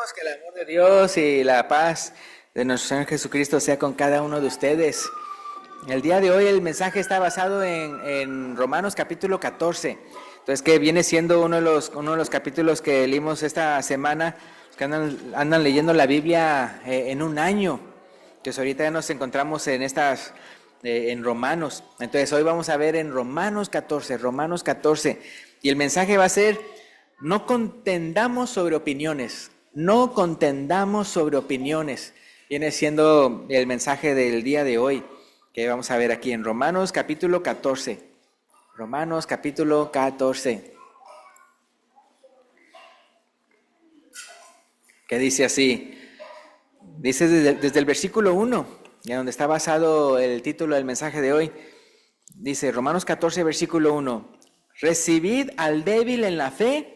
Hermanos, que el amor de Dios y la paz de nuestro Señor Jesucristo sea con cada uno de ustedes. El día de hoy el mensaje está basado en Romanos capítulo 14. Entonces, que viene siendo uno de los capítulos que leímos esta semana, que andan leyendo la Biblia en un año. Entonces, ahorita ya nos encontramos en Romanos. Entonces, hoy vamos a ver en Romanos 14. Y el mensaje va a ser: no contendamos sobre opiniones. No contendamos sobre opiniones. Viene siendo el mensaje del día de hoy, que vamos a ver aquí en Romanos capítulo 14. Romanos capítulo 14. Que dice así. Dice desde el versículo 1, en donde está basado el título del mensaje de hoy. Dice Romanos 14, versículo 1. Recibid al débil en la fe,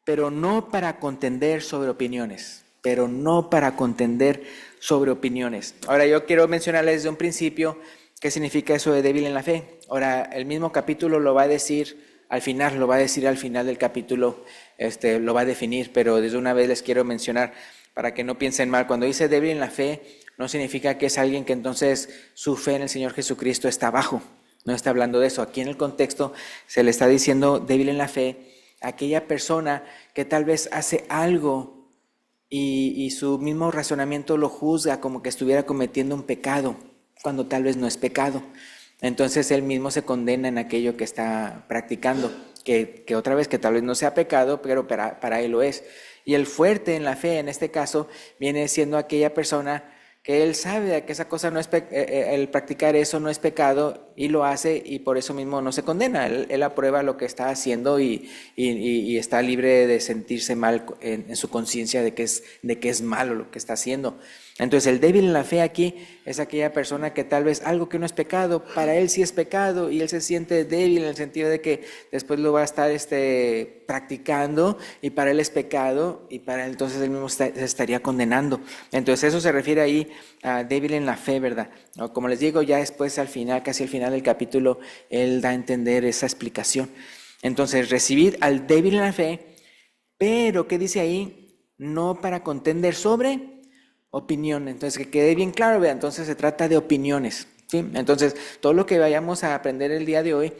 pero no para contender sobre opiniones. Pero no para contender sobre opiniones. Ahora, yo quiero mencionarles desde un principio qué significa eso de débil en la fe. Ahora, el mismo capítulo lo va a decir al final, del capítulo, lo va a definir, pero desde una vez les quiero mencionar para que no piensen mal. Cuando dice débil en la fe, no significa que es alguien que entonces su fe en el Señor Jesucristo está bajo. No está hablando de eso. Aquí en el contexto se le está diciendo débil en la fe a aquella persona que tal vez hace algo y su mismo razonamiento lo juzga como que estuviera cometiendo un pecado, cuando tal vez no es pecado. Entonces él mismo se condena en aquello que está practicando, que otra vez que tal vez no sea pecado, pero para él lo es. Y el fuerte en la fe, en este caso, viene siendo aquella persona que él sabe que esa cosa no es el practicar eso no es pecado, y lo hace, y por eso mismo no se condena. Él aprueba lo que está haciendo y está libre de sentirse mal en su conciencia de que es malo lo que está haciendo. Entonces el débil en la fe aquí es aquella persona que tal vez algo que no es pecado, para él sí es pecado, y él se siente débil en el sentido de que después lo va a estar practicando, y para él es pecado, y para él entonces él mismo se estaría condenando. Entonces eso se refiere ahí a débil en la fe, ¿verdad? Como les digo, ya después casi al final del capítulo, él da a entender esa explicación. Entonces, recibid al débil en la fe, pero ¿qué dice ahí? No para contender sobre opinión. Entonces, que quede bien claro, ¿verdad? Entonces se trata de opiniones, ¿sí? Entonces, todo lo que vayamos a aprender el día de hoy,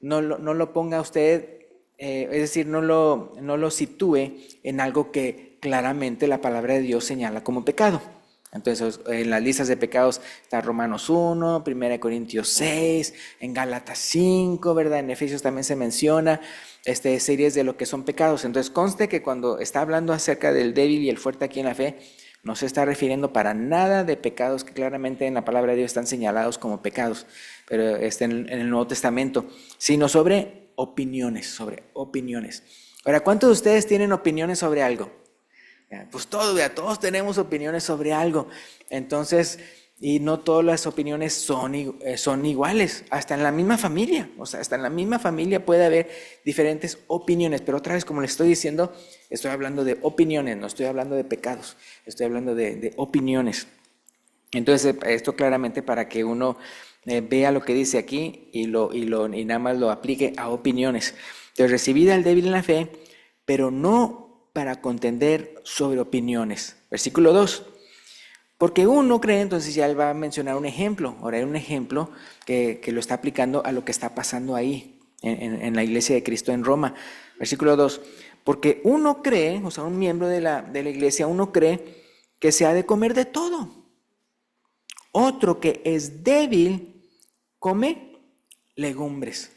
no lo ponga usted, es decir, no lo sitúe en algo que claramente la palabra de Dios señala como pecado. Entonces, en las listas de pecados está Romanos 1, 1 Corintios 6, en Gálatas 5, ¿verdad? En Efesios también se menciona series de lo que son pecados. Entonces, conste que cuando está hablando acerca del débil y el fuerte aquí en la fe, no se está refiriendo para nada de pecados que claramente en la palabra de Dios están señalados como pecados, pero en el Nuevo Testamento, sino sobre opiniones. Ahora, ¿cuántos de ustedes tienen opiniones sobre algo? Pues todos tenemos opiniones sobre algo. Entonces, y no todas las opiniones son iguales, hasta en la misma familia. O sea, hasta en la misma familia puede haber diferentes opiniones, pero otra vez, como les estoy diciendo, estoy hablando de opiniones, no estoy hablando de pecados, estoy hablando de opiniones. Entonces, esto claramente para que uno vea lo que dice aquí y nada más lo aplique a opiniones. Entonces, recibida al débil en la fe, pero no para contender sobre opiniones. Versículo 2. Porque uno cree, entonces ya él va a mencionar un ejemplo. Ahora hay un ejemplo que lo está aplicando a lo que está pasando ahí en la iglesia de Cristo en Roma. Versículo 2. Porque uno cree, o sea, un miembro de la iglesia, uno cree que se ha de comer de todo. Otro que es débil come legumbres.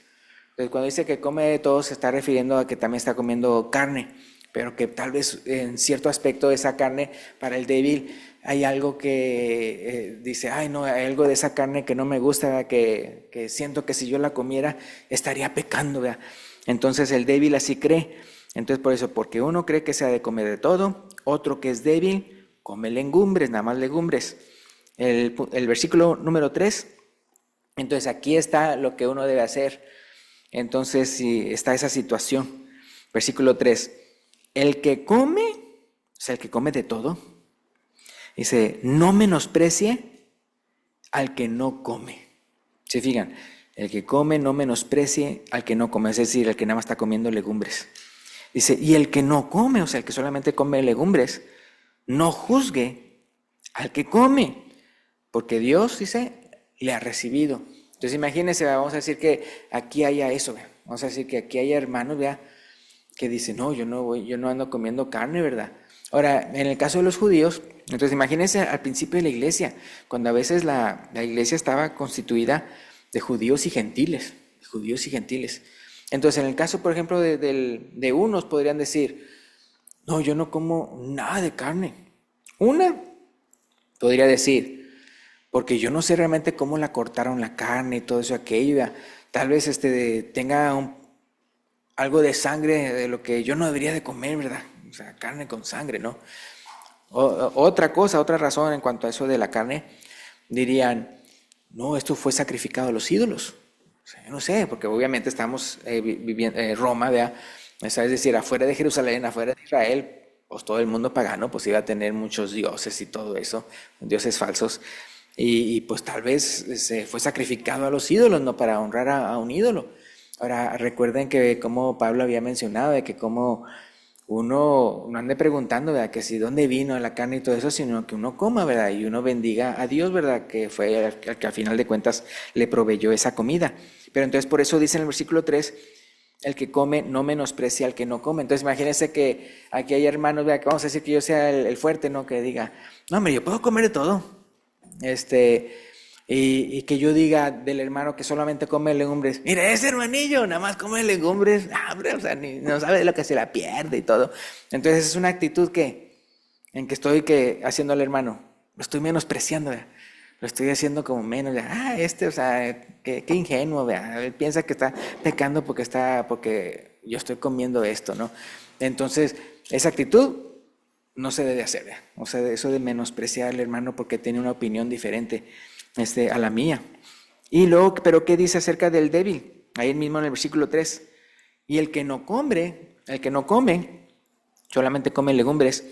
Entonces, cuando dice que come de todo, se está refiriendo a que también está comiendo carne, pero que tal vez en cierto aspecto de esa carne, para el débil, hay algo que dice, ay no, hay algo de esa carne que no me gusta, que siento que si yo la comiera estaría pecando, ¿verdad? Entonces el débil así cree. Entonces por eso, porque uno cree que se ha de comer de todo, otro que es débil come legumbres, nada más legumbres. El versículo número 3, entonces aquí está lo que uno debe hacer. Entonces si está esa situación. Versículo 3. El que come, o sea, el que come de todo, dice, no menosprecie al que no come. ¿Se fijan? El que come no menosprecie al que no come, es decir, el que nada más está comiendo legumbres. Dice, y el que no come, o sea, el que solamente come legumbres, no juzgue al que come, porque Dios, dice, le ha recibido. Entonces imagínense, vamos a decir que aquí haya eso, ¿verdad? Vamos a decir que aquí haya hermanos, ¿verdad?, que dicen, no, yo no ando comiendo carne, ¿verdad? Ahora, en el caso de los judíos, entonces imagínense al principio de la iglesia, cuando a veces la iglesia estaba constituida de judíos y gentiles, judíos y gentiles. Entonces, en el caso, por ejemplo, de unos podrían decir, no, yo no como nada de carne. Una podría decir, porque yo no sé realmente cómo la cortaron la carne y todo eso, aquello, ¿verdad? Tal vez tenga algo de sangre de lo que yo no debería de comer, ¿verdad? O sea, carne con sangre, ¿no? Otra cosa, otra razón en cuanto a eso de la carne, dirían, no, esto fue sacrificado a los ídolos. O sea, yo no sé, porque obviamente estamos viviendo en Roma, ¿verdad? O sea, es decir, afuera de Jerusalén, afuera de Israel, pues todo el mundo pagano, pues iba a tener muchos dioses y todo eso, dioses falsos. Y pues tal vez se fue sacrificado a los ídolos, no para honrar a un ídolo. Ahora, recuerden que como Pablo había mencionado, de que como uno no ande preguntando, ¿verdad?, que si dónde vino la carne y todo eso, sino que uno coma, ¿verdad? Y uno bendiga a Dios, ¿verdad?, que fue el que al final de cuentas le proveyó esa comida. Pero entonces por eso dice en el versículo 3, el que come no menosprecia al que no come. Entonces imagínense que aquí hay hermanos, ¿verdad?, que vamos a decir que yo sea el fuerte, ¿no?, que diga, no, hombre, yo puedo comer de todo. Y que yo diga del hermano que solamente come legumbres, mire, ese hermanillo nada más come legumbres, hombre, o sea, no sabe de lo que se la pierde y todo. Entonces es una actitud en que estoy haciendo al hermano, lo estoy menospreciando, ¿verdad?, lo estoy haciendo como menos, ¿verdad? O sea, qué ingenuo, ¿verdad? Él piensa que está pecando porque yo estoy comiendo esto, ¿no? Entonces, esa actitud no se debe hacer, ¿verdad? O sea, eso de menospreciar al hermano porque tiene una opinión diferente a la mía. Y luego, pero ¿qué dice acerca del débil? Ahí mismo en el versículo 3. Y el que no come, solamente come legumbres,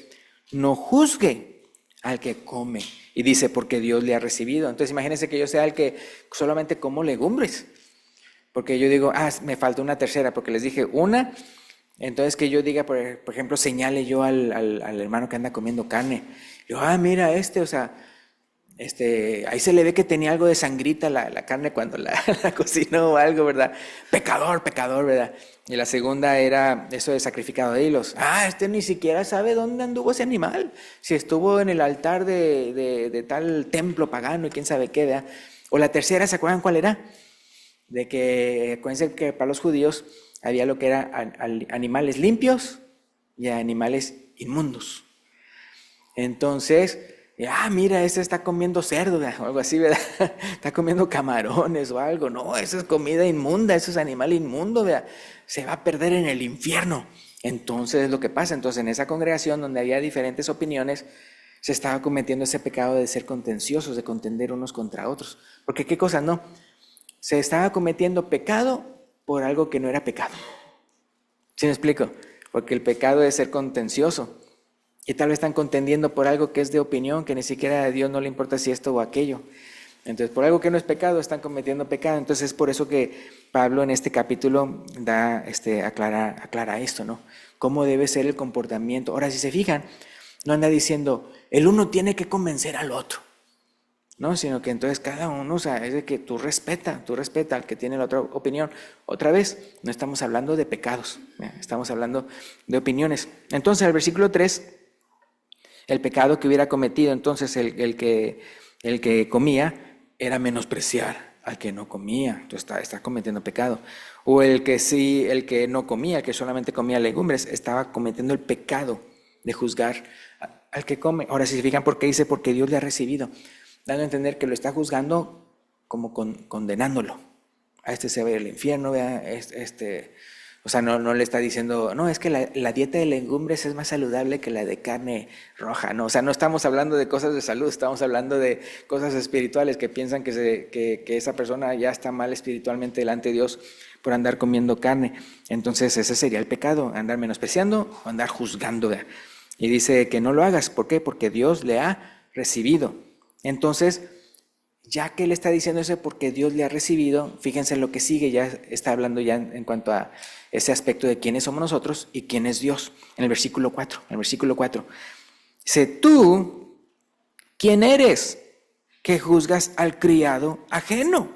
no juzgue al que come. Y dice, porque Dios le ha recibido. Entonces imagínense que yo sea el que solamente como legumbres. Porque yo digo, me falta una tercera, porque les dije una. Entonces que yo diga, por ejemplo, señale yo al hermano que anda comiendo carne. Yo, mira o sea, ahí se le ve que tenía algo de sangrita la carne cuando la cocinó o algo, ¿verdad? Pecador, ¿verdad? Y la segunda era eso de sacrificado de hilos. Ni siquiera sabe dónde anduvo ese animal. Si estuvo en el altar de tal templo pagano y quién sabe qué, ¿verdad? O la tercera, ¿se acuerdan cuál era? De que, acuérdense que para los judíos había lo que eran animales limpios y animales inmundos. Entonces, mira, ese está comiendo cerdo, o algo así, ¿verdad? Está comiendo camarones o algo. No, eso es comida inmunda, eso es animal inmundo, ¿verdad? Se va a perder en el infierno. Entonces es lo que pasa. Entonces en esa congregación donde había diferentes opiniones, se estaba cometiendo ese pecado de ser contenciosos, de contender unos contra otros. Porque qué cosa, no, se estaba cometiendo pecado por algo que no era pecado. ¿Sí me explico? Porque el pecado es ser contencioso. Y tal vez están contendiendo por algo que es de opinión, que ni siquiera a Dios no le importa si esto o aquello. Entonces, por algo que no es pecado, están cometiendo pecado. Entonces, es por eso que Pablo en este capítulo aclara esto, ¿no? Cómo debe ser el comportamiento. Ahora, si se fijan, no anda diciendo, el uno tiene que convencer al otro, ¿no? Sino que entonces cada uno, o sea, es de que tú respeta al que tiene la otra opinión. Otra vez, no estamos hablando de pecados, estamos hablando de opiniones. Entonces, el versículo 3, el pecado que hubiera cometido entonces el que comía era menospreciar al que no comía. Entonces está cometiendo pecado. O el que no comía, el que solamente comía legumbres, estaba cometiendo el pecado de juzgar al que come. Ahora, si se fijan por qué dice, porque Dios le ha recibido, dando a entender que lo está juzgando como condenándolo. A se va a ir al infierno, ¿verdad? O sea, no le está diciendo, no, es que la dieta de legumbres es más saludable que la de carne roja, ¿no? O sea, no estamos hablando de cosas de salud, estamos hablando de cosas espirituales que piensan que esa persona ya está mal espiritualmente delante de Dios por andar comiendo carne. Entonces ese sería el pecado, andar menospreciando o andar juzgando, ¿verdad? Y dice que no lo hagas, ¿por qué? Porque Dios le ha recibido. Entonces, ya que él está diciendo eso porque Dios le ha recibido, fíjense lo que sigue, ya está hablando ya en cuanto a ese aspecto de quiénes somos nosotros y quién es Dios. En el versículo 4, dice, tú, ¿quién eres que juzgas al criado ajeno?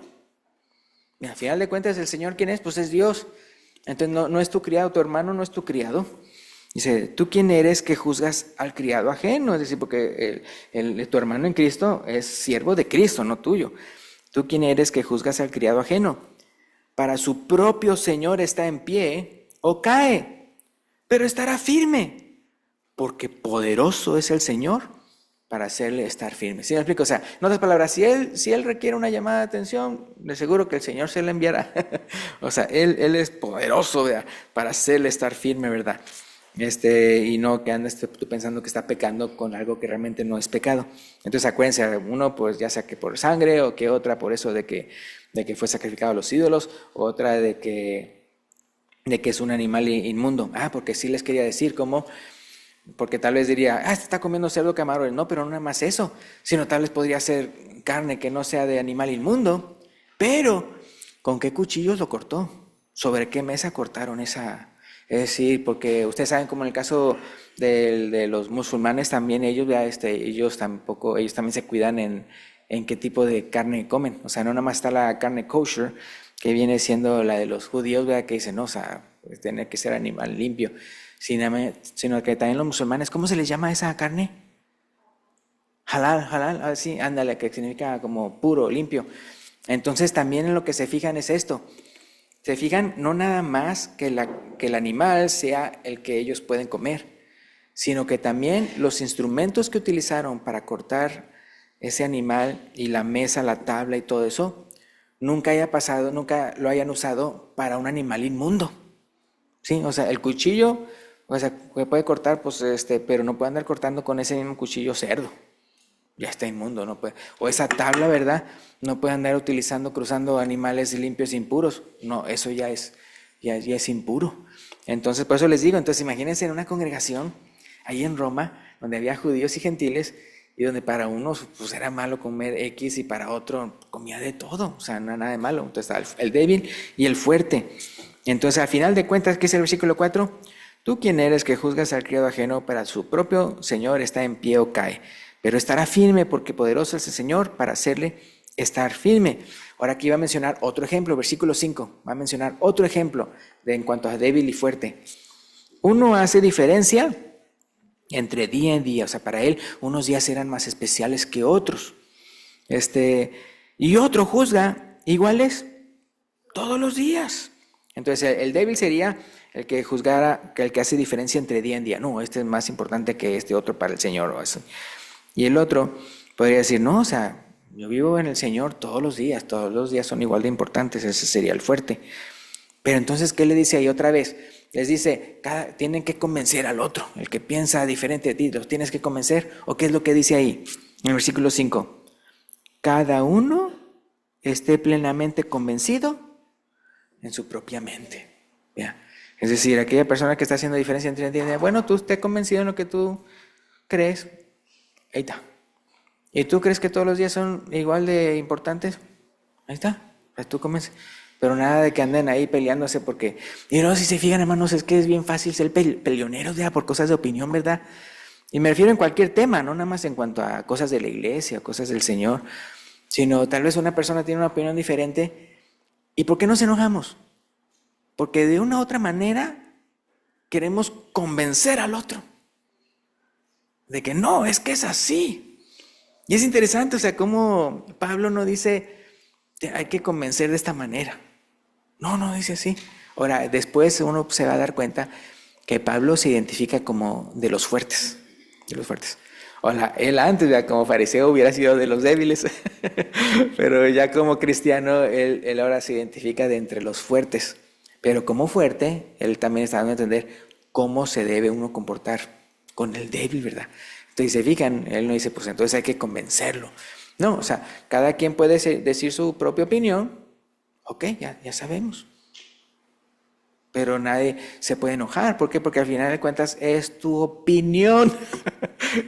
Y al final de cuentas, ¿el Señor quién es? Pues es Dios. Entonces no es tu criado, tu hermano no es tu criado. Dice, ¿tú quién eres que juzgas al criado ajeno? Es decir, porque tu hermano en Cristo es siervo de Cristo, no tuyo. ¿Tú quién eres que juzgas al criado ajeno? Para su propio Señor está en pie o cae, pero estará firme, porque poderoso es el Señor para hacerle estar firme. ¿Sí me explico? O sea, en otras palabras, si él requiere una llamada de atención, de seguro que el Señor se la enviará. O sea, él es poderoso, ¿verdad?, para hacerle estar firme, ¿verdad? Y no que andes tú pensando que está pecando con algo que realmente no es pecado. Entonces acuérdense, uno pues ya sea que por sangre, o que otra por eso de que fue sacrificado a los ídolos, otra de que es un animal inmundo. Porque sí les quería decir cómo, porque tal vez diría, este está comiendo cerdo camarón. No, pero no nada más eso, sino tal vez podría ser carne que no sea de animal inmundo. Pero, ¿con qué cuchillos lo cortó? ¿Sobre qué mesa cortaron esa? Es decir, porque ustedes saben, como en el caso de los musulmanes también, ellos también se cuidan en qué tipo de carne comen. O sea, no nada más está la carne kosher, que viene siendo la de los judíos, ¿verdad?, que dicen, no, o sea, pues tiene que ser animal limpio, sino que también los musulmanes, ¿cómo se les llama esa carne? Halal, así, ándale, que significa como puro, limpio. Entonces también en lo que se fijan es esto. Se fijan no nada más que el animal sea el que ellos pueden comer, sino que también los instrumentos que utilizaron para cortar ese animal, y la mesa, la tabla y todo eso, nunca lo hayan usado para un animal inmundo. ¿Sí? O sea, el cuchillo, o sea, puede cortar, pues, pero no puede andar cortando con ese mismo cuchillo cerdo. Ya está inmundo, no puede. O esa tabla, ¿verdad?, no puede andar cruzando animales limpios e impuros. No, eso ya es impuro. Entonces, por eso les digo, entonces imagínense en una congregación ahí en Roma, donde había judíos y gentiles, y donde para unos pues era malo comer X y para otro comía de todo, o sea, no era nada de malo. Entonces estaba el débil y el fuerte. Entonces, al final de cuentas, ¿qué es el versículo 4? ¿Tú quién eres que juzgas al criado ajeno? Para su propio Señor está en pie o cae, pero estará firme, porque poderoso es el Señor para hacerle estar firme. Ahora aquí va a mencionar otro ejemplo, versículo 5, va a mencionar otro ejemplo en cuanto a débil y fuerte. Uno hace diferencia entre día y día, o sea, para él unos días eran más especiales que otros. Y otro juzga iguales todos los días. Entonces el débil sería el que juzgara, que el que hace diferencia entre día y día. No, este es más importante que este otro para el Señor o eso. Y el otro podría decir, no, o sea, yo vivo en el Señor todos los días son igual de importantes, ese sería el fuerte. Pero entonces, ¿qué le dice ahí otra vez? Les dice, tienen que convencer al otro, el que piensa diferente de ti, los tienes que convencer. ¿O qué es lo que dice ahí? En el versículo 5, cada uno esté plenamente convencido en su propia mente. ¿Ya? Es decir, aquella persona que está haciendo diferencia entre día y día, bueno, tú estés convencido en lo que tú crees. Ahí está. ¿Y tú crees que todos los días son igual de importantes? Ahí está. Pues tú convences. Pero nada de que anden ahí peleándose porque... Y no, si se fijan, hermanos, es que es bien fácil ser peleoneros, ¿verdad?, por cosas de opinión, ¿verdad? Y me refiero en cualquier tema, no nada más en cuanto a cosas de la iglesia, cosas del Señor, sino tal vez una persona tiene una opinión diferente. ¿Y por qué nos enojamos? Porque de una u otra manera queremos convencer al otro de que no, es que es así. Y es interesante, o sea, cómo Pablo no dice hay que convencer de esta manera. No dice así. Ahora, después uno se va a dar cuenta que Pablo se identifica como de los fuertes, Ahora, él antes, ya como fariseo, hubiera sido de los débiles, pero ya como cristiano, él ahora se identifica de entre los fuertes. Pero como fuerte, él también está dando a entender cómo se debe uno comportar con el débil, ¿verdad? Entonces, se fijan, él no dice, pues entonces hay que convencerlo. No, o sea, cada quien puede decir su propia opinión. Ok, ya sabemos. Pero nadie se puede enojar. ¿Por qué? Porque al final de cuentas es tu opinión.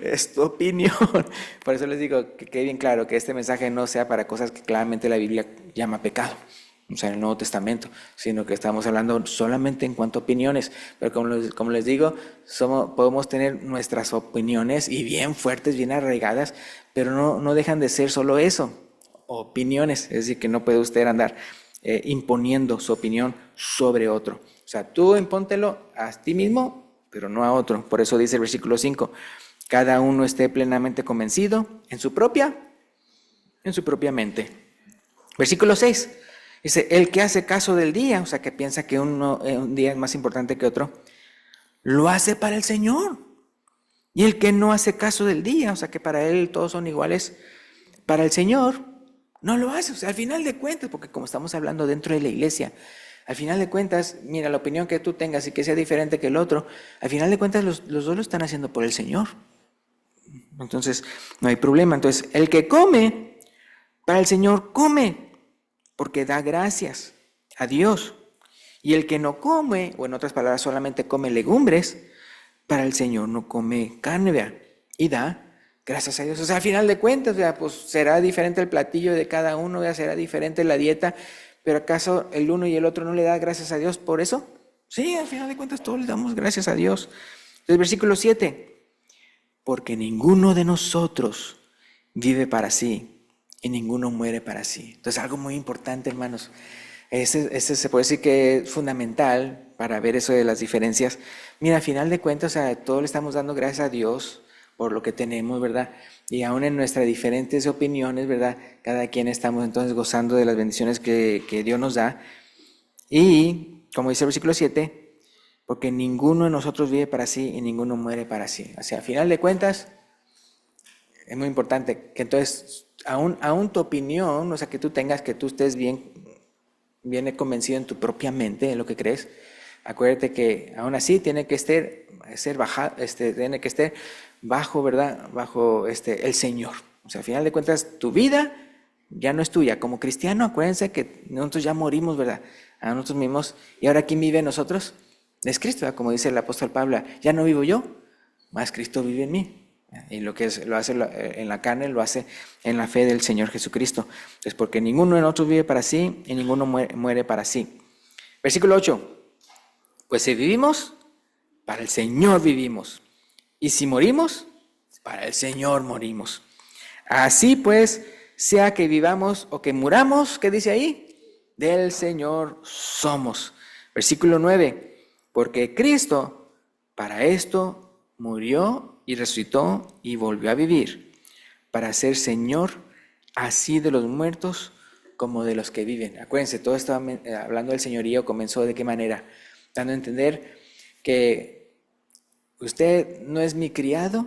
Es tu opinión. Por eso les digo que quede bien claro que este mensaje no sea para cosas que claramente la Biblia llama pecado, o sea, en el Nuevo Testamento, sino que estamos hablando solamente en cuanto a opiniones. Pero como les digo, podemos tener nuestras opiniones y bien fuertes, bien arraigadas, pero no dejan de ser solo eso, opiniones. Es decir, que no puede usted andar imponiendo su opinión sobre otro. O sea, tú impóntelo a ti mismo, pero no a otro. Por eso dice el versículo 5, cada uno esté plenamente convencido en su propia mente. Versículo 6, dice, el que hace caso del día, o sea, que piensa que un día es más importante que otro, lo hace para el Señor. Y el que no hace caso del día, o sea, que para él todos son iguales, para el Señor no lo hace. O sea, al final de cuentas, porque como estamos hablando dentro de la iglesia, al final de cuentas, mira, la opinión que tú tengas y que sea diferente que el otro, al final de cuentas los dos lo están haciendo por el Señor. Entonces, no hay problema. Entonces, el que come, para el Señor come, porque da gracias a Dios. Y el que no come, o en otras palabras, solamente come legumbres, para el Señor no come carne, ¿vea? Y da gracias a Dios. O sea, al final de cuentas, ¿vea? Pues será diferente el platillo de cada uno, ¿vea? Será diferente la dieta, pero ¿acaso el uno y el otro no le da gracias a Dios por eso? Sí, al final de cuentas todos le damos gracias a Dios. Entonces, versículo 7, porque ninguno de nosotros vive para sí y ninguno muere para sí. Entonces, algo muy importante, hermanos. Ese se puede decir que es fundamental para ver eso de las diferencias. Mira, al final de cuentas, o sea, todos le estamos dando gracias a Dios por lo que tenemos, ¿verdad? Y aún en nuestras diferentes opiniones, ¿verdad? Cada quien estamos entonces gozando de las bendiciones que Dios nos da. Y, como dice el versículo 7, porque ninguno de nosotros vive para sí y ninguno muere para sí. O sea, al final de cuentas, es muy importante que entonces, aún tu opinión, o sea, que tú tengas, que tú estés bien convencido en tu propia mente, en lo que crees, acuérdate que aún así tiene que estar bajo, ¿verdad? Bajo el Señor. O sea, al final de cuentas, tu vida ya no es tuya. Como cristiano, acuérdense que nosotros ya morimos, ¿verdad? A nosotros mismos. Y ahora, ¿quién vive en nosotros? Es Cristo, ¿verdad? Como dice el apóstol Pablo, ya no vivo yo, más Cristo vive en mí. Y lo hace en la carne, lo hace en la fe del Señor Jesucristo. Es porque ninguno de nosotros vive para sí y ninguno muere para sí. Versículo 8. Pues si vivimos, para el Señor vivimos. Y si morimos, para el Señor morimos. Así pues, sea que vivamos o que muramos, ¿qué dice ahí? Del Señor somos. Versículo 9. Porque Cristo para esto murió y resucitó y volvió a vivir, para ser Señor así de los muertos como de los que viven. Acuérdense, todo esto hablando del señorío comenzó de qué manera, dando a entender que usted no es mi criado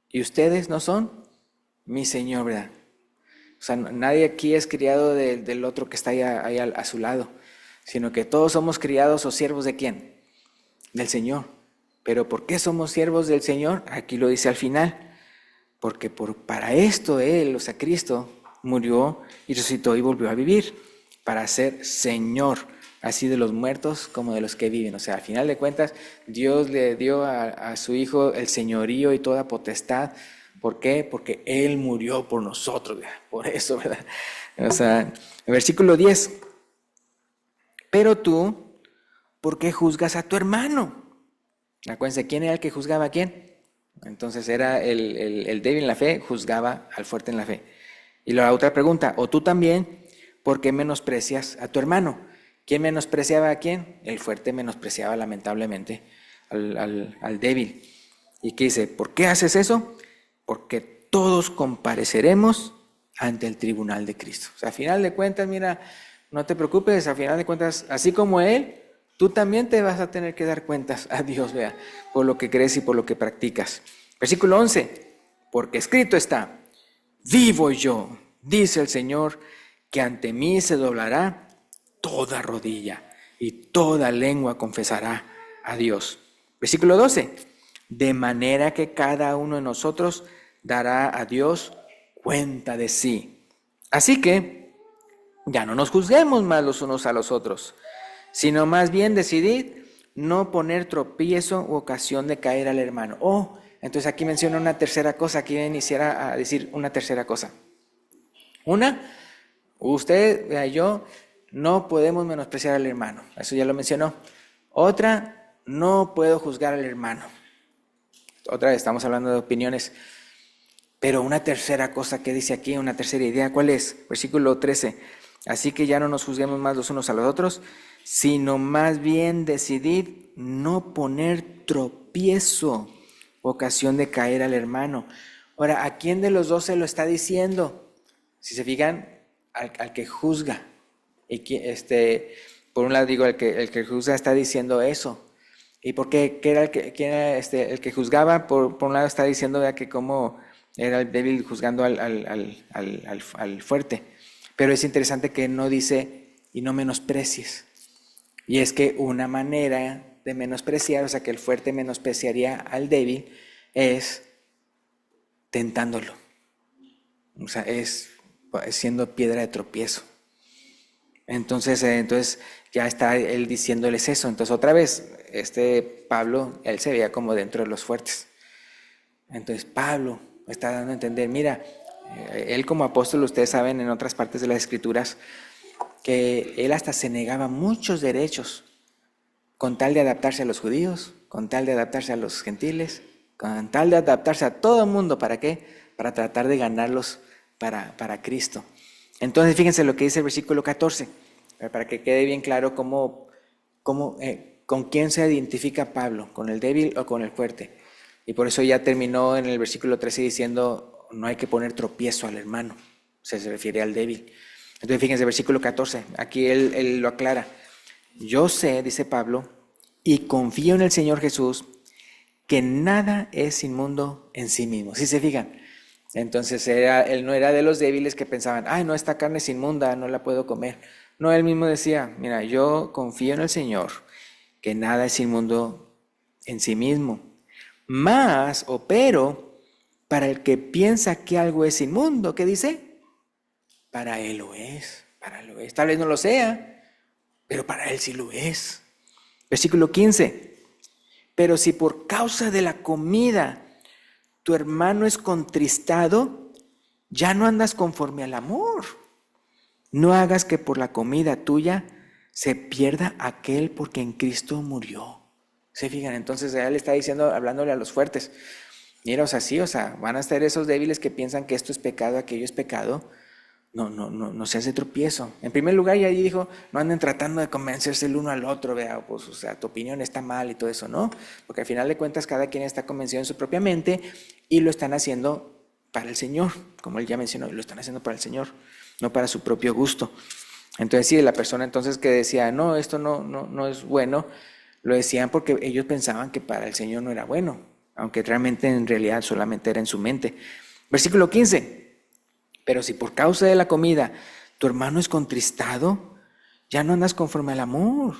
y ustedes no son mi Señor, ¿verdad? O sea, nadie aquí es criado del otro que está ahí a su lado, sino que todos somos criados o siervos ¿de quién? Del Señor. Pero ¿por qué somos siervos del Señor? Aquí lo dice al final. Porque para esto Él, o sea, Cristo, murió y resucitó y volvió a vivir, para ser Señor, así de los muertos como de los que viven. O sea, al final de cuentas, Dios le dio a su Hijo el señorío y toda potestad. ¿Por qué? Porque Él murió por nosotros, ¿verdad? Por eso, ¿verdad? O sea, el versículo 10. Pero tú, ¿por qué juzgas a tu hermano? Acuérdense, ¿quién era el que juzgaba a quién? Entonces era el débil en la fe, juzgaba al fuerte en la fe. Y la otra pregunta, o tú también, ¿por qué menosprecias a tu hermano? ¿Quién menospreciaba a quién? El fuerte menospreciaba lamentablemente al débil. ¿Y qué dice? ¿Por qué haces eso? Porque todos compareceremos ante el tribunal de Cristo. O sea, a final de cuentas, mira, no te preocupes, a final de cuentas, así como Él, tú también te vas a tener que dar cuentas a Dios, vea, por lo que crees y por lo que practicas. Versículo 11, porque escrito está, vivo yo, dice el Señor, que ante mí se doblará toda rodilla y toda lengua confesará a Dios. Versículo 12, de manera que cada uno de nosotros dará a Dios cuenta de sí. Así que ya no nos juzguemos más los unos a los otros, sino más bien decidid no poner tropiezo u ocasión de caer al hermano. Entonces aquí menciona una tercera cosa, aquí voy a iniciar a decir una tercera cosa. Una, usted y yo no podemos menospreciar al hermano, eso ya lo mencionó. Otra, no puedo juzgar al hermano. Otra vez estamos hablando de opiniones. Pero una tercera cosa que dice aquí, una tercera idea, ¿cuál es? Versículo 13. Así que ya no nos juzguemos más los unos a los otros, sino más bien decidid no poner tropiezo, ocasión de caer al hermano. Ahora, ¿a quién de los dos se lo está diciendo? Si se fijan, al que juzga. Y por un lado digo, el que juzga está diciendo eso. ¿Y por qué? ¿Qué era quién era el que juzgaba? Por un lado está diciendo que cómo era el débil juzgando al fuerte. Pero es interesante que no dice, y no menosprecies. Y es que una manera de menospreciar, o sea, que el fuerte menospreciaría al débil, es tentándolo. O sea, es siendo piedra de tropiezo. Entonces ya está él diciéndoles eso. Entonces otra vez, Pablo, él se veía como dentro de los fuertes. Entonces Pablo está dando a entender, mira, él como apóstol, ustedes saben en otras partes de las escrituras, que él hasta se negaba muchos derechos con tal de adaptarse a los judíos, con tal de adaptarse a los gentiles, con tal de adaptarse a todo el mundo. ¿Para qué? Para tratar de ganarlos para Cristo. Entonces fíjense lo que dice el versículo 14, para que quede bien claro con quién se identifica Pablo, con el débil o con el fuerte. Y por eso ya terminó en el versículo 13 diciendo, no hay que poner tropiezo al hermano, o sea, se refiere al débil. Entonces fíjense, versículo 14, aquí él lo aclara. Yo sé, dice Pablo, y confío en el Señor Jesús, que nada es inmundo en sí mismo. ¿Sí se fijan? Entonces él no era de los débiles que pensaban, ay, no, esta carne es inmunda, no la puedo comer. No, él mismo decía, mira, yo confío en el Señor, que nada es inmundo en sí mismo. Pero, para el que piensa que algo es inmundo, ¿qué dice? Para él lo es, Tal vez no lo sea, pero para él sí lo es. Versículo 15. Pero si por causa de la comida tu hermano es contristado, ya no andas conforme al amor. No hagas que por la comida tuya se pierda aquel por quien Cristo murió. ¿Se fijan? Entonces él está diciendo, hablándole a los fuertes. Mira, o sea, van a estar esos débiles que piensan que esto es pecado, aquello es pecado. No se hace tropiezo. En primer lugar, ya ahí dijo, no anden tratando de convencerse el uno al otro, vea, pues, o sea, tu opinión está mal y todo eso, ¿no? Porque al final de cuentas cada quien está convencido en su propia mente y lo están haciendo para el Señor, como él ya mencionó, lo están haciendo para el Señor, no para su propio gusto. Entonces sí, la persona entonces que decía, no, esto no es bueno, lo decían porque ellos pensaban que para el Señor no era bueno, aunque realmente en realidad solamente era en su mente. Versículo 15. Pero si por causa de la comida tu hermano es contristado, ya no andas conforme al amor.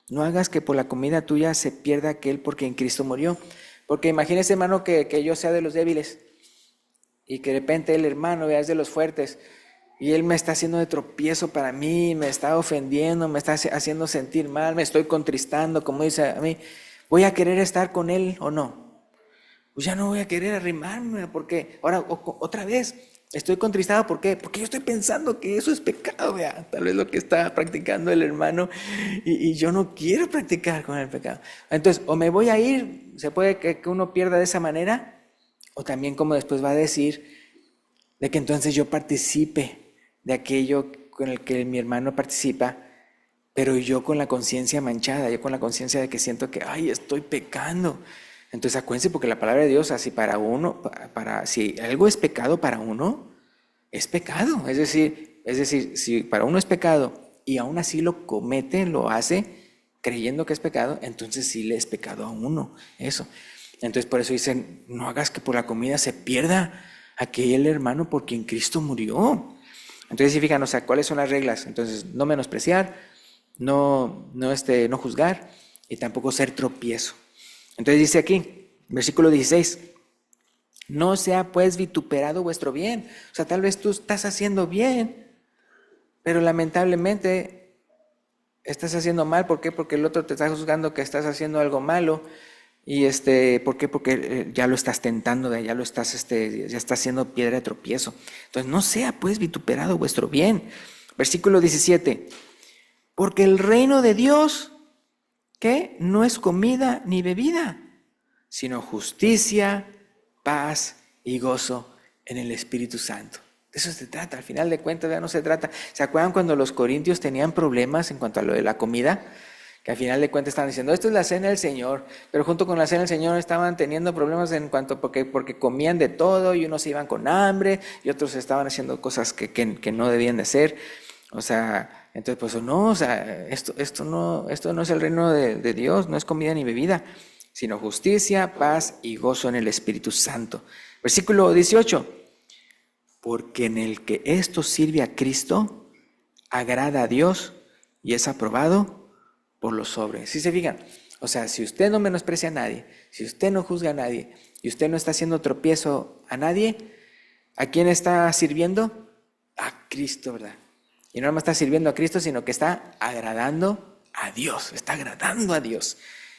No hagas que por la comida tuya se pierda aquel por quien Cristo murió. Porque imagínese, hermano, que yo sea de los débiles y que de repente el hermano vea es de los fuertes y él me está haciendo de tropiezo para mí, me está ofendiendo, me está haciendo sentir mal, me estoy contristando, como dice a mí. ¿Voy a querer estar con él o no? Pues ya no voy a querer arrimarme, porque ahora otra vez estoy contristado. ¿Por qué? Porque yo estoy pensando que eso es pecado, vea, tal vez lo que está practicando el hermano y yo no quiero practicar con el pecado. Entonces, o me voy a ir, se puede que uno pierda de esa manera, o también como después va a decir, de que entonces yo participe de aquello con el que mi hermano participa, pero yo con la conciencia manchada, yo con la conciencia de que siento que, ay, estoy pecando. Entonces acuérdense, porque la palabra de Dios, así para uno, si algo es pecado para uno, es pecado. Es decir, si para uno es pecado y aún así lo comete, lo hace creyendo que es pecado, entonces sí le es pecado a uno, eso. Entonces por eso dicen, no hagas que por la comida se pierda aquel hermano por quien Cristo murió. Entonces sí, fijan, o sea, ¿cuáles son las reglas? Entonces, no menospreciar, no juzgar y tampoco ser tropiezo. Entonces dice aquí, versículo 16, no sea pues vituperado vuestro bien. O sea, tal vez tú estás haciendo bien, pero lamentablemente estás haciendo mal. ¿Por qué? Porque el otro te está juzgando que estás haciendo algo malo. Y ¿por qué? Porque ya lo estás tentando, ya lo estás, ya está haciendo piedra de tropiezo. Entonces, no sea pues vituperado vuestro bien. Versículo 17. Porque el reino de Dios, ¿qué? No es comida ni bebida, sino justicia, paz y gozo en el Espíritu Santo. De eso se trata, al final de cuentas ya no se trata. ¿Se acuerdan cuando los corintios tenían problemas en cuanto a lo de la comida? Que al final de cuentas estaban diciendo, esto es la cena del Señor, pero junto con la cena del Señor estaban teniendo problemas en cuanto porque comían de todo y unos iban con hambre y otros estaban haciendo cosas que no debían de hacer. O sea, entonces pues no, o sea, esto no es el reino de Dios, no es comida ni bebida, sino justicia, paz y gozo en el Espíritu Santo. Versículo 18, porque en el que esto sirve a Cristo, agrada a Dios y es aprobado por los hombres. ¿Sí se fijan? O sea, si usted no menosprecia a nadie, si usted no juzga a nadie y usted no está haciendo tropiezo a nadie, ¿a quién está sirviendo? A Cristo, ¿verdad? Y no nada más está sirviendo a Cristo, sino que está agradando a Dios, está agradando a Dios.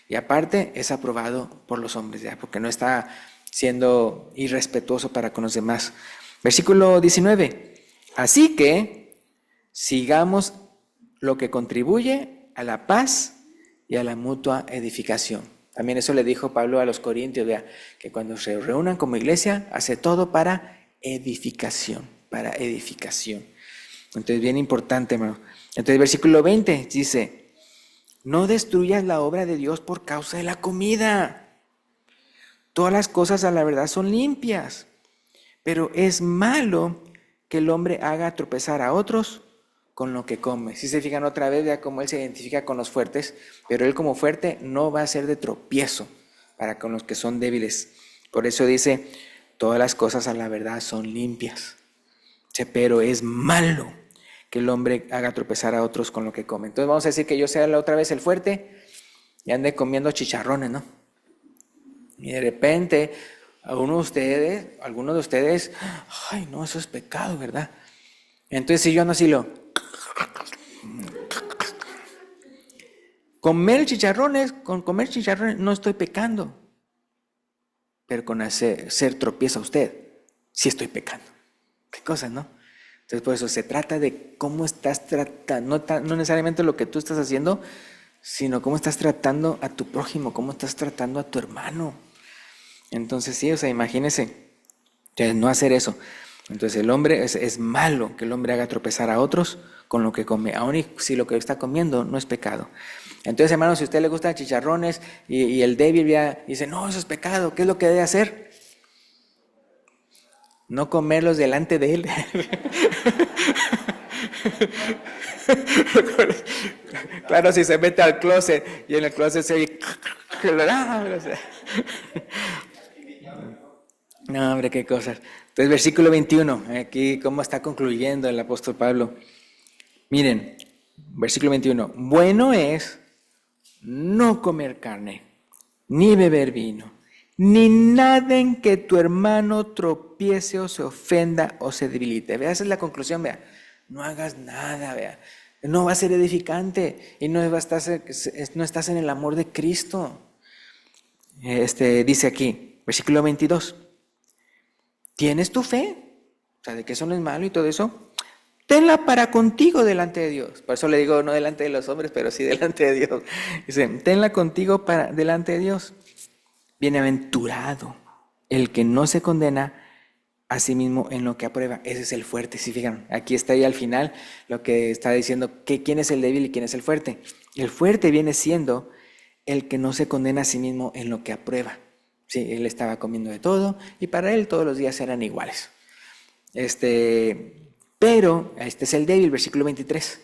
Y aparte es aprobado por los hombres, ¿ya? Porque no está siendo irrespetuoso para con los demás. Versículo 19. Así que sigamos lo que contribuye a la paz y a la mutua edificación. También eso le dijo Pablo a los corintios, vea, que cuando se reúnan como iglesia, hace todo para edificación, para edificación. Entonces, bien importante, hermano. Entonces, versículo 20 dice, no destruyas la obra de Dios por causa de la comida. Todas las cosas a la verdad son limpias, pero es malo que el hombre haga tropezar a otros con lo que come. Si se fijan otra vez, ya como él se identifica con los fuertes, pero él como fuerte no va a ser de tropiezo para con los que son débiles. Por eso dice, todas las cosas a la verdad son limpias, pero es malo que el hombre haga tropezar a otros con lo que come. Entonces vamos a decir que yo sea la otra vez el fuerte y ande comiendo chicharrones, ¿no? Y de repente algunos de ustedes, ay no, eso es pecado, ¿verdad? Entonces si yo no así con comer chicharrones no estoy pecando, pero con hacer tropiezo a usted, sí estoy pecando. Qué cosa, ¿no? Entonces por eso se trata de cómo estás tratando, no necesariamente lo que tú estás haciendo, sino cómo estás tratando a tu prójimo, cómo estás tratando a tu hermano. Entonces sí, o sea, imagínese, no hacer eso. Entonces el hombre, es malo que el hombre haga tropezar a otros con lo que come, aun y si lo que está comiendo no es pecado. Entonces, hermanos, si a usted le gustan chicharrones y el débil ya dice, no, eso es pecado, ¿qué es lo que debe hacer? No comerlos delante de él. Claro, si se mete al closet y en el closet se oye... No, hombre, qué cosas. Entonces, versículo 21, aquí cómo está concluyendo el apóstol Pablo. Miren, versículo 21, bueno es no comer carne, ni beber vino, ni nada en que tu hermano tropiece o se ofenda o se debilite. Vea, esa es la conclusión, vea. No hagas nada, vea. No va a ser edificante y no estás en el amor de Cristo. Dice aquí, versículo 22. ¿Tienes tu fe? O sea, de que eso no es malo y todo eso. Tenla para contigo delante de Dios. Por eso le digo no delante de los hombres, pero sí delante de Dios. Dice, tenla contigo delante de Dios. Bienaventurado el que no se condena a sí mismo en lo que aprueba. Ese es el fuerte. Si fijan, aquí está ahí al final lo que está diciendo que quién es el débil y quién es el fuerte. El fuerte viene siendo el que no se condena a sí mismo en lo que aprueba. Sí, él estaba comiendo de todo y para él todos los días eran iguales. Pero, este es el débil, versículo 23.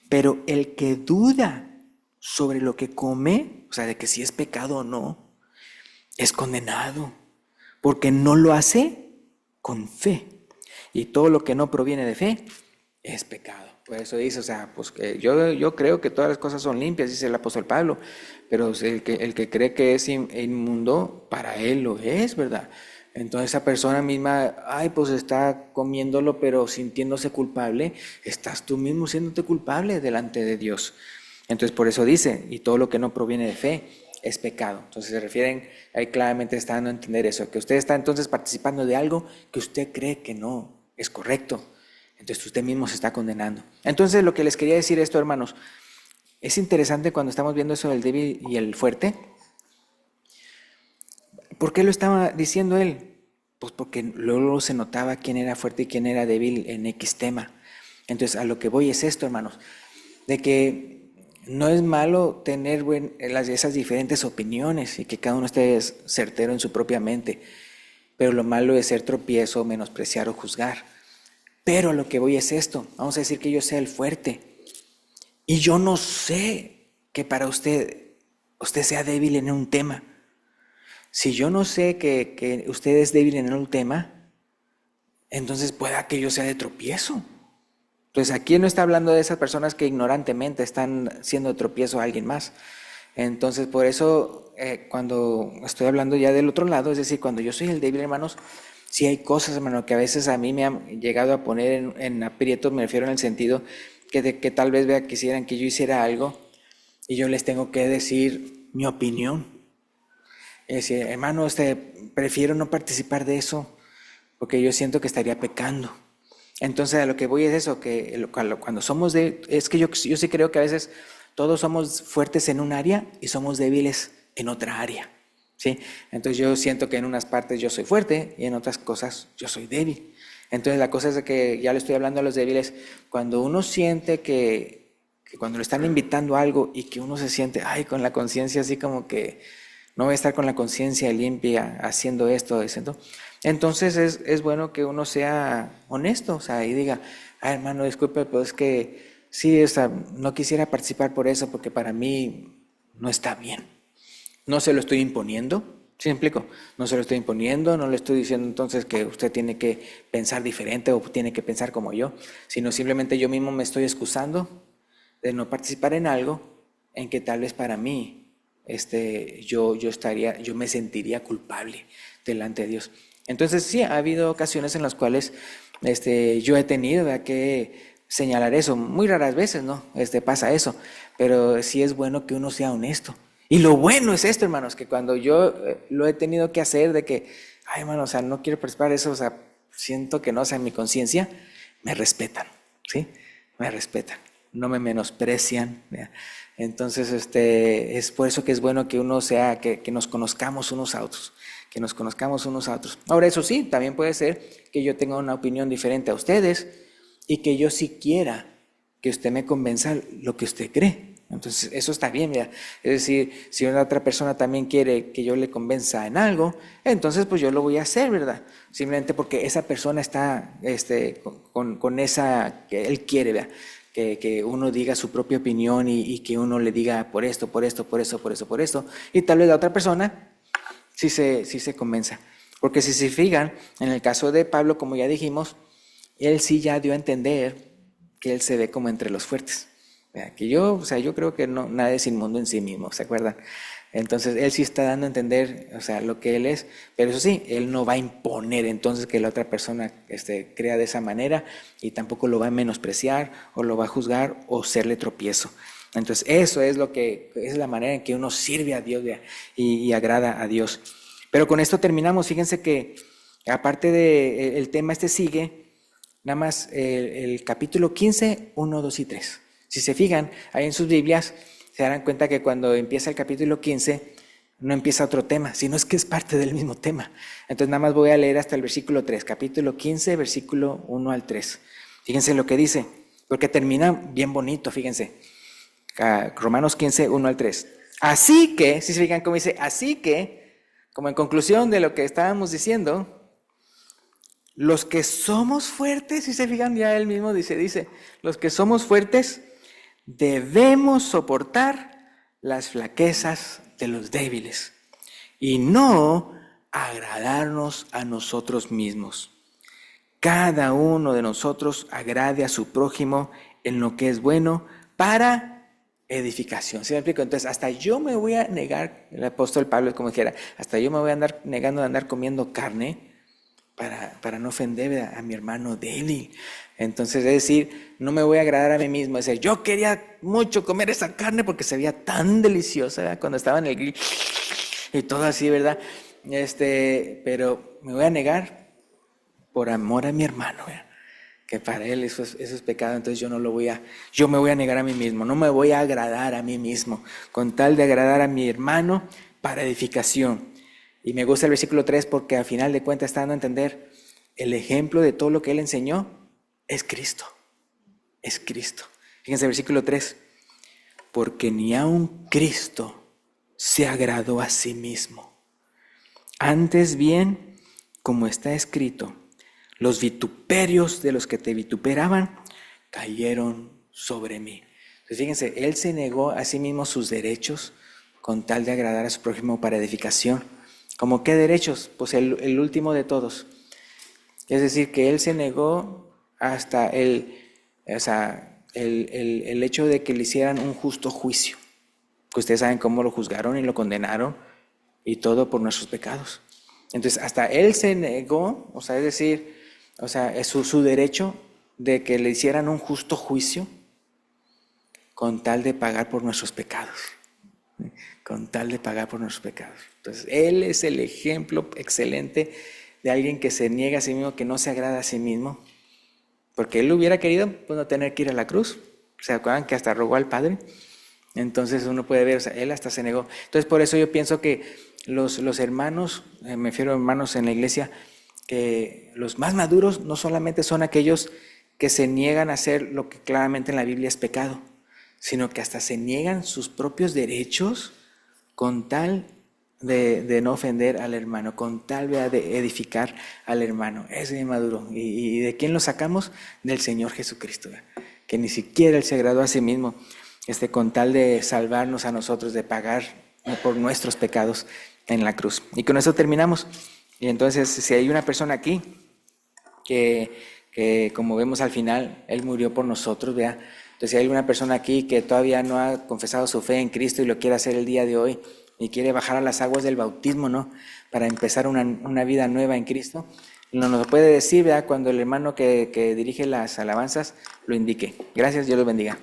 Pero el que duda sobre lo que come, o sea, de que si es pecado o no, es condenado, porque no lo hace con fe. Y todo lo que no proviene de fe es pecado. Por eso dice, o sea, pues que yo creo que todas las cosas son limpias, dice el apóstol Pablo, pero el que cree que es inmundo, para él lo es, ¿verdad? Entonces esa persona misma, pues está comiéndolo, pero sintiéndose culpable, estás tú mismo siéndote culpable delante de Dios. Entonces por eso dice, y todo lo que no proviene de fe es pecado. Entonces se refieren, ahí claramente está dando a entender eso, que usted está entonces participando de algo que usted cree que no es correcto. Entonces usted mismo se está condenando. Entonces lo que les quería decir esto, hermanos, es interesante cuando estamos viendo eso del débil y el fuerte. ¿Por qué lo estaba diciendo él? Pues porque luego se notaba quién era fuerte y quién era débil en X tema. Entonces a lo que voy es esto, hermanos, de que no es malo tener esas diferentes opiniones y que cada uno esté certero en su propia mente, pero lo malo es ser tropiezo, menospreciar o juzgar. Pero a lo que voy es esto, vamos a decir que yo sea el fuerte y yo no sé que para usted sea débil en un tema. Si yo no sé que usted es débil en un tema, entonces pueda que yo sea de tropiezo. Entonces aquí no está hablando de esas personas que ignorantemente están siendo de tropiezo a alguien más. Entonces por eso cuando estoy hablando ya del otro lado, es decir, cuando yo soy el débil, hermanos, sí hay cosas, hermano, que a veces a mí me han llegado a poner en aprietos, me refiero en el sentido que tal vez quisieran que yo hiciera algo y yo les tengo que decir mi opinión. Es decir, hermano, prefiero no participar de eso porque yo siento que estaría pecando. Entonces a lo que voy es eso, que cuando somos es que yo sí creo que a veces todos somos fuertes en un área y somos débiles en otra área, ¿sí? Entonces yo siento que en unas partes yo soy fuerte y en otras cosas yo soy débil. Entonces la cosa es de que ya le estoy hablando a los débiles, cuando uno siente que cuando le están invitando a algo y que uno se siente, ay, con la conciencia así como que no voy a estar con la conciencia limpia haciendo esto, eso. Entonces es bueno que uno sea honesto, o sea, y diga, ay, hermano, disculpe, pero es que sí, o sea, no quisiera participar por eso porque para mí no está bien. No se lo estoy imponiendo, ¿sí me explico? No se lo estoy imponiendo, no le estoy diciendo entonces que usted tiene que pensar diferente o tiene que pensar como yo, sino simplemente yo mismo me estoy excusando de no participar en algo en que tal vez para mí yo me sentiría culpable delante de Dios. Entonces sí, ha habido ocasiones en las cuales yo he tenido que señalar eso, muy raras veces, ¿no? Pasa eso, pero sí es bueno que uno sea honesto. Y lo bueno es esto, hermanos, que cuando yo lo he tenido que hacer de que, ay, hermano, o sea, no quiero participar de eso, o sea, siento que no, o sea, en mi conciencia, me respetan, ¿sí? Me respetan, no me menosprecian, ¿ya? Entonces, es por eso que es bueno que uno sea, que nos conozcamos unos a otros, que nos conozcamos unos a otros. Ahora, eso sí, también puede ser que yo tenga una opinión diferente a ustedes y que yo sí quiera que usted me convenza lo que usted cree. Entonces, eso está bien, ¿verdad? Es decir, si una otra persona también quiere que yo le convenza en algo, entonces pues yo lo voy a hacer, ¿verdad? Simplemente porque esa persona está con esa, que él quiere, ¿verdad? Que uno diga su propia opinión y que uno le diga por esto, por esto, por eso, por eso, por esto. Y tal vez la otra persona sí se convenza. Porque si se fijan, en el caso de Pablo, como ya dijimos, él sí ya dio a entender que él se ve como entre los fuertes. Que yo, o sea, yo creo que no, nada es inmundo en sí mismo, ¿se acuerdan? Entonces, él sí está dando a entender, o sea, lo que él es, pero eso sí, él no va a imponer entonces que la otra persona crea de esa manera y tampoco lo va a menospreciar o lo va a juzgar o serle tropiezo. Entonces, eso es es la manera en que uno sirve a Dios y agrada a Dios. Pero con esto terminamos. Fíjense que aparte del tema sigue, nada más el capítulo 15, 1, 2 y 3. Si se fijan, ahí en sus Biblias se darán cuenta que cuando empieza el capítulo 15 no empieza otro tema, sino es que es parte del mismo tema. Entonces nada más voy a leer hasta el versículo 3, capítulo 15, versículo 1 al 3. Fíjense lo que dice, porque termina bien bonito, fíjense. Romanos 15, 1 al 3. Así que, si se fijan cómo dice, así que, como en conclusión de lo que estábamos diciendo, los que somos fuertes, si se fijan, ya él mismo dice, los que somos fuertes debemos soportar las flaquezas de los débiles y no agradarnos a nosotros mismos. Cada uno de nosotros agrade a su prójimo en lo que es bueno para edificación. ¿Sí me explico? Entonces, hasta yo me voy a negar, el apóstol Pablo es como dijera, hasta yo me voy a andar negando de andar comiendo carne para no ofender a mi hermano débil. Entonces, es decir, no me voy a agradar a mí mismo. Es decir, yo quería mucho comer esa carne porque se veía tan deliciosa, ¿verdad? Cuando estaba en el grill y todo así, ¿verdad? Pero me voy a negar por amor a mi hermano, ¿verdad? Que para él eso es pecado, entonces yo me voy a negar a mí mismo, no me voy a agradar a mí mismo, con tal de agradar a mi hermano para edificación. Y me gusta el versículo 3 porque al final de cuentas está dando a entender el ejemplo de todo lo que él enseñó es Cristo, es Cristo. Fíjense el versículo 3, porque ni aun Cristo se agradó a sí mismo. Antes bien, como está escrito, los vituperios de los que te vituperaban cayeron sobre mí. Entonces, fíjense, él se negó a sí mismo sus derechos con tal de agradar a su prójimo para edificación. ¿Cómo qué derechos? Pues el último de todos. Es decir, que él se negó hasta el hecho de que le hicieran un justo juicio. Que ustedes saben cómo lo juzgaron y lo condenaron y todo por nuestros pecados. Entonces, hasta él se negó, es decir, es su derecho de que le hicieran un justo juicio con tal de pagar por nuestros pecados. Con tal de pagar por nuestros pecados. Entonces, él es el ejemplo excelente de alguien que se niega a sí mismo, que no se agrada a sí mismo, porque él hubiera querido pues, no tener que ir a la cruz. ¿Se acuerdan que hasta rogó al Padre? Entonces uno puede ver, él hasta se negó. Entonces por eso yo pienso que los hermanos, me refiero a hermanos en la iglesia, que los más maduros no solamente son aquellos que se niegan a hacer lo que claramente en la Biblia es pecado, sino que hasta se niegan sus propios derechos con tal de no ofender al hermano, con tal de edificar al hermano. Es bien maduro. ¿Y de quién lo sacamos? Del Señor Jesucristo, que ni siquiera él se agradó a sí mismo, con tal de salvarnos a nosotros, de pagar por nuestros pecados en la cruz. Y con eso terminamos. Y entonces, si hay una persona aquí que como vemos al final, él murió por nosotros, ¿verdad? Entonces, si hay alguna persona aquí que todavía no ha confesado su fe en Cristo y lo quiere hacer el día de hoy y quiere bajar a las aguas del bautismo, ¿no? Para empezar una vida nueva en Cristo, nos lo puede decir, ¿verdad? Cuando el hermano que dirige las alabanzas lo indique. Gracias, Dios los bendiga.